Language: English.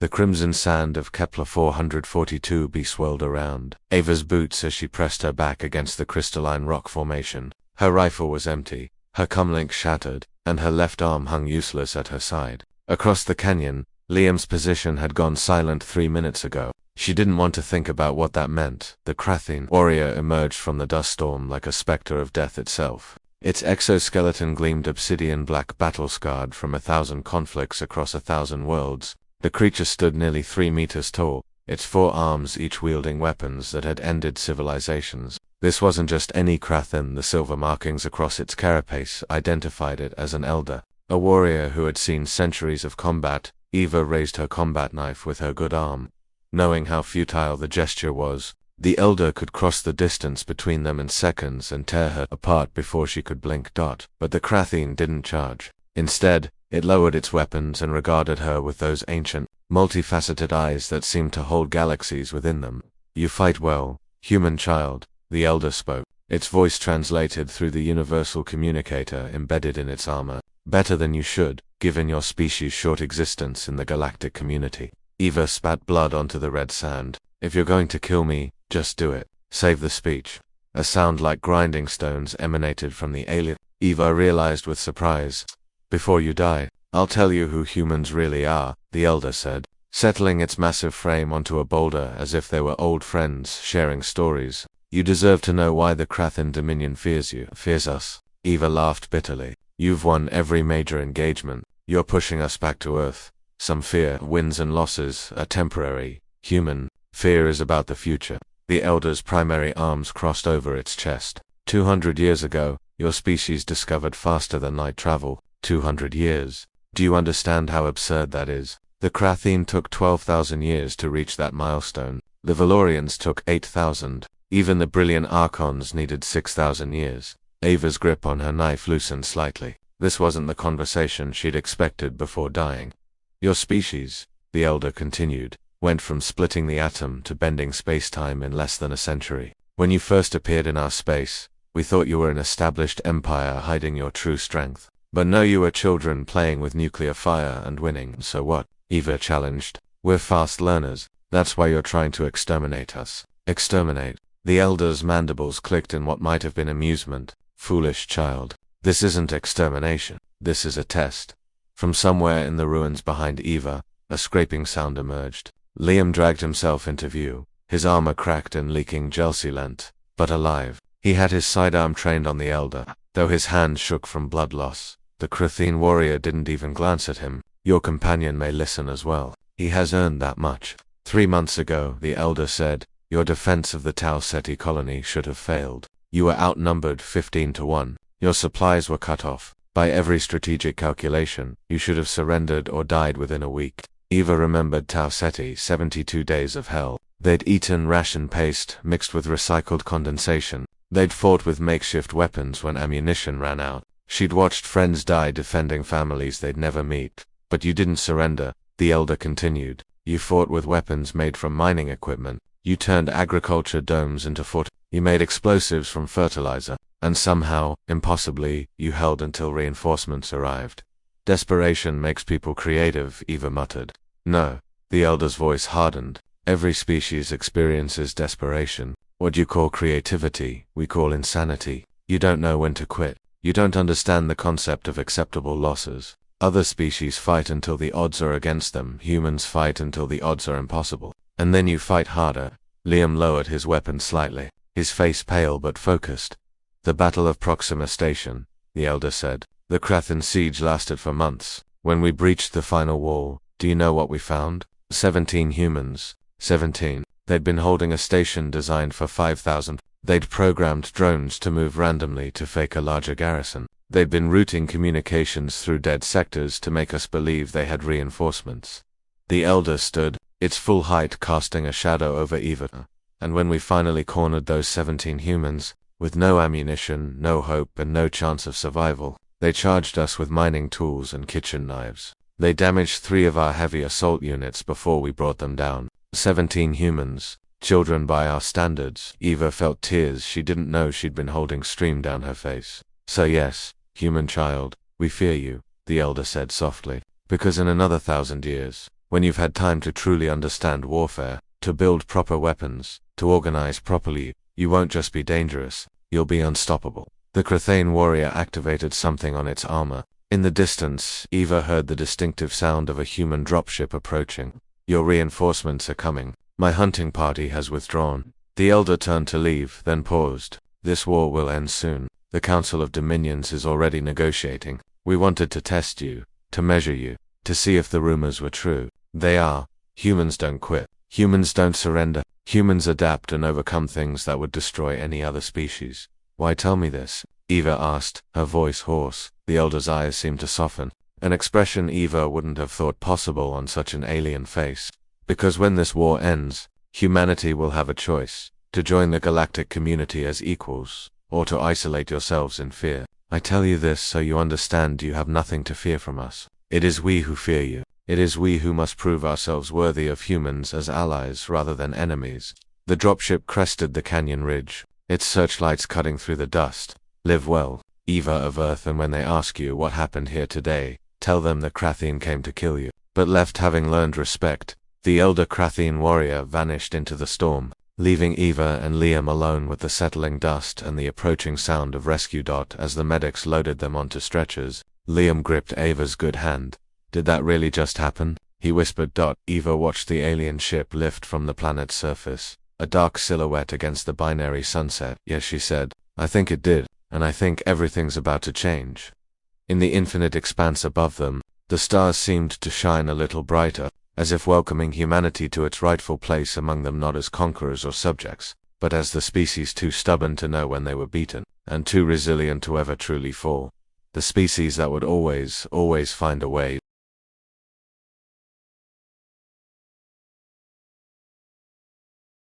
The crimson sand of Kepler 442b swirled around Ava's boots as she pressed her back against the crystalline rock formation. Her rifle was empty, her comlink shattered, and her left arm hung useless at her side. Across the canyon, Liam's position had gone silent 3 minutes ago. She didn't want to think about what that meant. The Krathian warrior emerged from the dust storm like a specter of death itself. Its exoskeleton gleamed obsidian black, battle-scarred from 1,000 conflicts across 1,000 worlds. The creature stood nearly 3 meters tall, its 4 arms each wielding weapons that had ended civilizations. This wasn't just any Krathian. The silver markings across its carapace identified it as an elder, a warrior who had seen centuries of combat. Eva raised her combat knife with her good arm. Knowing how futile the gesture was, the elder could cross the distance between them in seconds and tear her apart before she could blink. But the Krathian didn't charge. Instead, it lowered its weapons and regarded her with those ancient, multifaceted eyes that seemed to hold galaxies within them. "You fight well, human child," the elder spoke. Its voice translated through the universal communicator embedded in its armor. "Better than you should, given your species' short existence in the galactic community." Eva spat blood onto the red sand. "If you're going to kill me, just do it. Save the speech." A sound like grinding stones emanated from the alien. Eva realized with surprise. "Before you die, I'll tell you who humans really are," the elder said, settling its massive frame onto a boulder as if they were old friends sharing stories. "You deserve to know why the Krathian Dominion fears you." "Fears us?" Eva laughed bitterly. "You've won every major engagement. You're pushing us back to Earth. Some fear, wins and losses, are temporary. Human fear is about the future." The elder's primary arms crossed over its chest. 200 years ago, your species discovered faster than light travel. 200 years. Do you understand how absurd that is? The Krathian took 12,000 years to reach that milestone. The Valorians took 8,000. Even the brilliant Archons needed 6,000 years. Ava's grip on her knife loosened slightly. This wasn't the conversation she'd expected before dying. "Your species," the elder continued, "went from splitting the atom to bending space-time in less than a century. When you first appeared in our space, we thought you were an established empire hiding your true strength. But no, you were children playing with nuclear fire and winning. So what?" Eva challenged. "We're fast learners. That's why you're trying to exterminate us." "Exterminate?" The elder's mandibles clicked in what might have been amusement. "Foolish child. This isn't extermination. This is a test." From somewhere in the ruins behind Eva, a scraping sound emerged. Liam dragged himself into view, his armor cracked and leaking gel sealant, but alive. He had his sidearm trained on the elder, though his hand shook from blood loss. The Krathian warrior didn't even glance at him. "Your companion may listen as well. He has earned that much." 3 months ago, the elder said, "your defense of the Tau Ceti colony should have failed. You were outnumbered 15 to 1. Your supplies were cut off. By every strategic calculation, you should have surrendered or died within a week." Eva remembered Tau Ceti, 72 days of hell. They'd eaten ration paste mixed with recycled condensation. They'd fought with makeshift weapons when ammunition ran out. She'd watched friends die defending families they'd never meet. "But you didn't surrender," the elder continued. "You fought with weapons made from mining equipment. You turned agriculture domes into fort. You made explosives from fertilizer. And somehow, impossibly, you held until reinforcements arrived." "Desperation makes people creative," Eva muttered. "No." The elder's voice hardened. "Every species experiences desperation. What you call creativity, we call insanity. You don't know when to quit. You don't understand the concept of acceptable losses. Other species fight until the odds are against them. Humans fight until the odds are impossible. And then you fight harder." Liam lowered his weapon slightly, his face pale but focused. "The Battle of Proxima Station," the elder said. "The Krathian siege lasted for months. When we breached the final wall, do you know what we found? 17 humans. 17. They'd been holding a station designed for 5,000. They'd programmed drones to move randomly to fake a larger garrison. They'd been routing communications through dead sectors to make us believe they had reinforcements." The elder stood, its full height casting a shadow over Eva. "And when we finally cornered those 17 humans, with no ammunition, no hope, and no chance of survival, they charged us with mining tools and kitchen knives. They damaged 3 of our heavy assault units before we brought them down. 17 humans. Children by our standards." Eva felt tears she didn't know she'd been holding stream down her face. "So yes, human child, we fear you," the elder said softly, "because in another 1,000 years, When you've had time to truly understand warfare, to build proper weapons, to organize properly, you won't just be dangerous, you'll be unstoppable. The Krathane warrior activated something on its armor. In the distance, Eva heard the distinctive sound of a human dropship approaching. Your reinforcements are coming. My hunting party has withdrawn. The elder turned to leave, then paused. This war will end soon. The Council of Dominions is already negotiating. We wanted to test you, to measure you, to see if the rumors were true. They are. Humans don't quit. Humans don't surrender. Humans adapt and overcome things that would destroy any other species. Why tell me this? Eva asked, her voice hoarse. The elder's eyes seemed to soften, an expression Eva wouldn't have thought possible on such an alien face. Because when this war ends, humanity will have a choice, to join the galactic community as equals, or to isolate yourselves in fear. I tell you this so you understand you have nothing to fear from us. It is we who fear you. It is we who must prove ourselves worthy of humans as allies rather than enemies. The dropship crested the canyon ridge, its searchlights cutting through the dust. Live well, Eva of Earth, and when they ask you what happened here today, tell them the Krathane came to kill you. But left having learned respect, the elder Krathane warrior vanished into the storm, leaving Eva and Liam alone with the settling dust and the approaching sound of rescue. As the medics loaded them onto stretchers, Liam gripped Eva's good hand. Did that really just happen? He whispered. Eva watched the alien ship lift from the planet's surface, a dark silhouette against the binary sunset. Yes, she said. I think it did, and I think everything's about to change. In the infinite expanse above them, the stars seemed to shine a little brighter, as if welcoming humanity to its rightful place among them, not as conquerors or subjects, but as the species too stubborn to know when they were beaten, and too resilient to ever truly fall. The species that would always find a way.